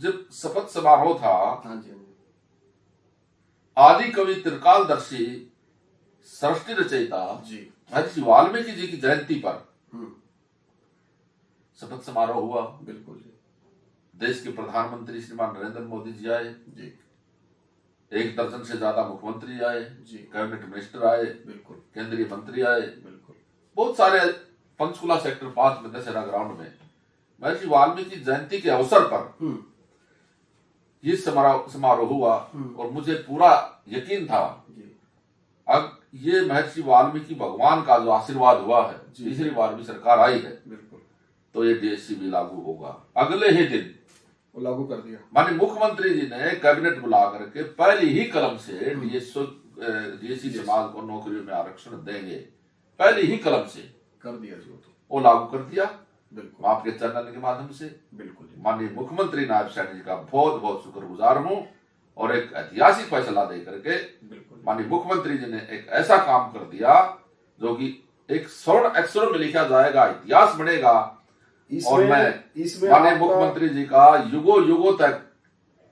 जब शपथ समारोह था, हाँ जी, हाँ जी, आदि कवि त्रिकालदर्शी सृष्टि रचयिता जी, महर्षि वाल्मीकि जी की जयंती पर हम्म, शपथ समारोह हुआ। बिल्कुल जी, देश के प्रधानमंत्री श्रीमान नरेंद्र मोदी जी आए, जी, 1 दर्जन से ज्यादा मुख्यमंत्री आए, जी, कैबिनेट मिनिस्टर आए, बिल्कुल, केंद्रीय मंत्री आए, बिल्कुल, बहुत सारे। पंचकुला सेक्टर 5 में दशहरा ग्राउंड में महर्षि वाल्मीकि जयंती के अवसर पर ये समारोह हुआ और मुझे पूरा यकीन था जी, अब ये महर्षि वाल्मीकि भगवान का जो आशीर्वाद हुआ है, जी, तीसरी बार भी सरकार आई है, बिल्कुल, तो ये डीएससी भी लागू होगा। अगले ही दिन वो लागू कर दिया। माननीय मुख्यमंत्री जी ने कैबिनेट बुला करके पहली ही कलम से डीएससी समाज को नौकरियों में आरक्षण देंगे, पहली ही कलम से कर दिया जी, वो लागू कर दिया। बिल्कुल, आपके चैनल के माध्यम से बिल्कुल जी, माननीय मुख्यमंत्री नायब सैनी जी का बहुत बहुत शुक्रगुजार हूं और एक ऐतिहासिक फैसला दे करके बिल्कुल, माननीय मुख्यमंत्री जी ने एक ऐसा काम कर दिया जो कि एक स्वर्ण अक्षरों में लिखा जाएगा, इतिहास बनेगा। और मैं माननीय मुख्यमंत्री जी का युगों युगों तक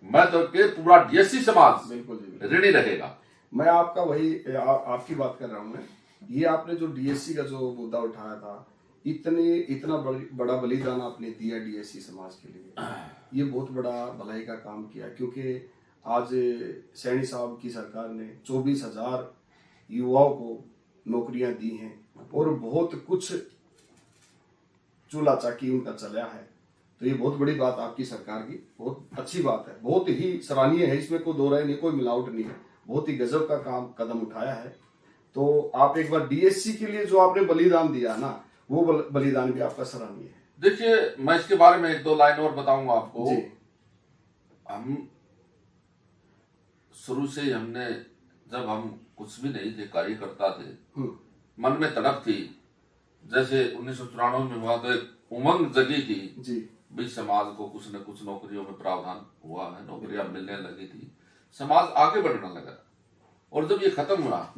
मैं तो के पूरा डीएससी समाज बिल्कुल जी, ऋणी रहेगा। मैं आपका वही आपकी बात कर रहा हूं। मैं ये आपने जो डीएससी का जो मुद्दा उठाया था, इतना बड़ा बलिदान आपने दिया डीएससी समाज के लिए, ये बहुत बड़ा भलाई का काम किया। क्योंकि आज सैनी साहब की सरकार ने 24,000 युवाओं को नौकरियां दी हैं और बहुत कुछ चूल्हा चाकी उनका चला है। तो ये बहुत बड़ी बात आपकी सरकार की, बहुत अच्छी बात है, बहुत ही सराहनीय है, इसमें कोई दो राय नहीं, कोई मिलावट नहीं है, बहुत ही गजब का कदम उठाया है। तो आप एक बार डीएससी के लिए जो आपने बलिदान दिया ना, वो बलिदान भी आपका सराहनीय है। देखिए, मैं इसके बारे में 1-2 लाइन और बताऊंगा आपको। हम शुरू से ही हमने, जब हम कुछ भी नहीं थे, कार्यकर्ता थे, मन में तड़प थी। जैसे 1994 में हुआ तो एक उमंग जगी थी जी, भी समाज को कुछ न कुछ नौकरियों में प्रावधान हुआ है, नौकरियां मिलने लगी थी, समाज आगे बढ़ने लगा। और जब ये खत्म हुआ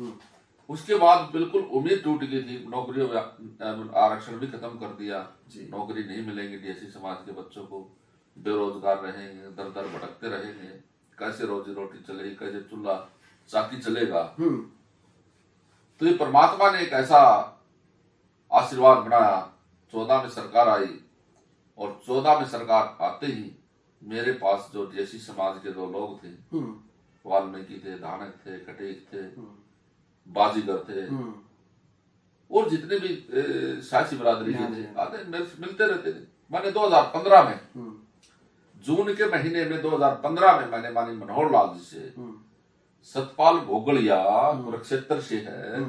उसके बाद बिल्कुल उम्मीद टूट गई थी, नौकरियों आरक्षण भी खत्म कर दिया, नौकरी नहीं मिलेंगी डीएससी समाज के बच्चों को, बेरोजगार रहेंगे, दर दर भटकते रहेंगे, कैसे रोजी रोटी चलेगी, कैसे चूल्हा चाकी चलेगा। तो ये परमात्मा ने एक ऐसा आशीर्वाद बनाया, 14 में सरकार आई और 14 में सरकार आते ही मेरे पास जो डीएससी समाज के 2 लोग थे, वाल्मीकि थे, धानक थे, कटेक थे, बाजीगर थे और जितने भी शासी बिरादरी के थे, आते मिलते रहते थे। मैंने 2015 में जून के महीने में 2015 में मैंने माननीय मनोहर लाल जी से, सतपाल भोगड़िया कुरुक्षेत्र से है,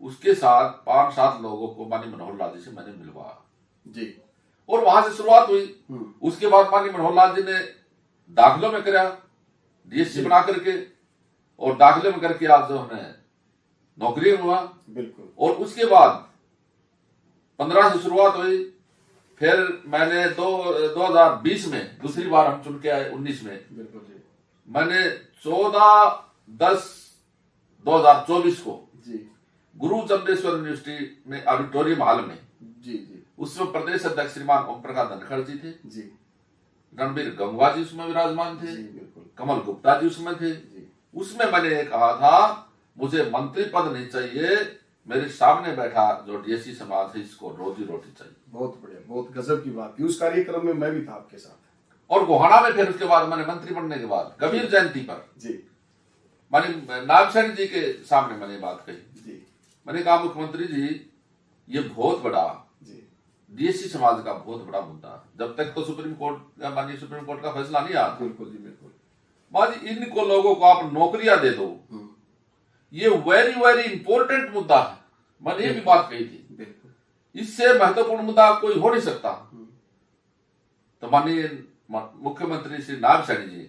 उसके साथ 5-7 लोगों को माननीय मनोहर लाल जी से मैंने मिलवाया जी, और वहां से शुरुआत हुई। उसके बाद माननीय मनोहर लाल जी ने दाखिलों में कराया डीएससी बना करके, और दाखिले में करके आज जो है नौकरी हुआ। बिल्कुल। और उसके बाद 15 से शुरुआत हुई, फिर मैंने 2020 में दूसरी बार हम चुन के आए, 19 में बिल्कुल जी, मैंने 14/10/2024 को जी, गुरु चंदेश्वर यूनिवर्सिटी में ऑडिटोरियम हॉल में, जी, जी, उसमें प्रदेश अध्यक्ष श्रीमान ओम प्रकाश धनखड़ जी थे, जी, रणबीर गंगवा जी उसमें विराजमान थे, जी, बिल्कुल, कमल गुप्ता जी उसमें थे। जी, उसमें मैंने कहा था मुझे मंत्री पद नहीं चाहिए, मेरे सामने बैठा जो डीएससी समाज है इसको रोजी रोटी चाहिए। बहुत बढ़िया, बहुत गजब की बात थी। उस कार्यक्रम में मैं भी था आपके साथ। और गोहाना में फिर उसके बाद मैंने मंत्री बनने के बाद कबीर जयंती पर जी, मैंने नायब सैनी जी के सामने मैंने बात कही। जी, मैंने कहा मुख्यमंत्री जी, ये बहुत बड़ा जी, डीएससी समाज का बहुत बड़ा मुद्दा है, जब तक तो सुप्रीम कोर्ट माननीय सुप्रीम कोर्ट का फैसला नहीं आता। बिल्कुल जी, बिल्कुल। बाजी इनको लोगों को आप नौकरियां दे दो, ये वेरी वेरी इंपॉर्टेंट मुद्दा है। मैंने ये भी बात कही थी, बिल्कुल, इससे महत्वपूर्ण मुद्दा कोई हो नहीं सकता। तो माननीय मुख्यमंत्री श्री नायब सैनी जी ने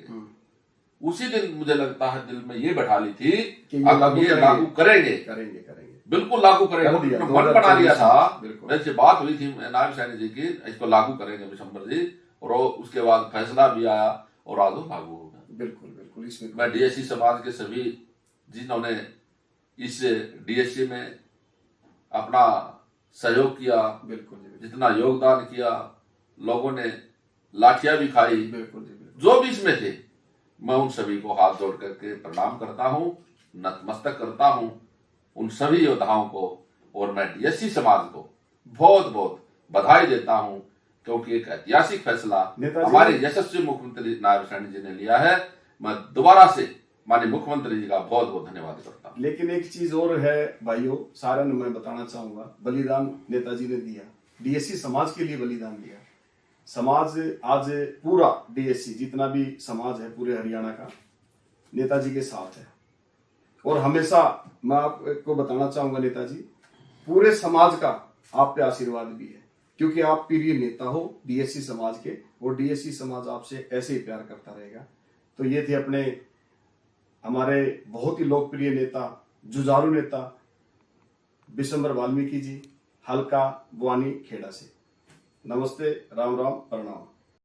उसी दिन मुझे लगता है दिल में ये बैठा ली थी कि अब ये लागू करेंगे, करेंगे, करेंगे, बिल्कुल लागू करेंगे। मन बना लिया था, वैसे बात हुई थी नायब सैनी जी की, इसको लागू करेंगे विशंबर जी, और उसके बाद फैसला भी आया और आज लागू हो गया। बिल्कुल, बिल्कुल। इसमें मैं डीएससी समाज के सभी जिन्होंने इस डीएससी में अपना सहयोग किया, बिल्कुल, जितना योगदान किया, लोगों ने लाठियां भी खाई, बिल्कुल जी, बिल्कुल, जो भी इसमें थे, मैं उन सभी को हाथ जोड़ करके प्रणाम करता हूं, नतमस्तक करता हूं उन सभी योद्धाओं को, और मैं डीएससी समाज को बहुत बहुत बधाई देता हूं, क्योंकि एक ऐतिहासिक फैसला हमारे यशस्वी मुख्यमंत्री नायब सैनी जी ने लिया है। मैं दोबारा से माननीय मुख्यमंत्री जी का बहुत बहुत धन्यवाद करता हूं। लेकिन एक चीज और है भाइयों, सारा मैं बताना चाहूंगा, बलिदान नेताजी ने दिया, डीएससी समाज के लिए बलिदान दिया। समाज आज पूरा डीएससी जितना भी समाज है पूरे हरियाणा का नेताजी के साथ है, और हमेशा मैं आपको बताना चाहूंगा नेताजी, पूरे समाज का आप पे आशीर्वाद भी है, क्योंकि आप प्रिय नेता हो डीएससी समाज के, और डीएससी समाज आपसे ऐसे ही प्यार करता रहेगा। तो ये थे अपने हमारे बहुत ही लोकप्रिय नेता, जुझारू नेता विशंबर वाल्मीकि जी, हल्का बुआनी खेड़ा से। नमस्ते, राम राम, प्रणाम।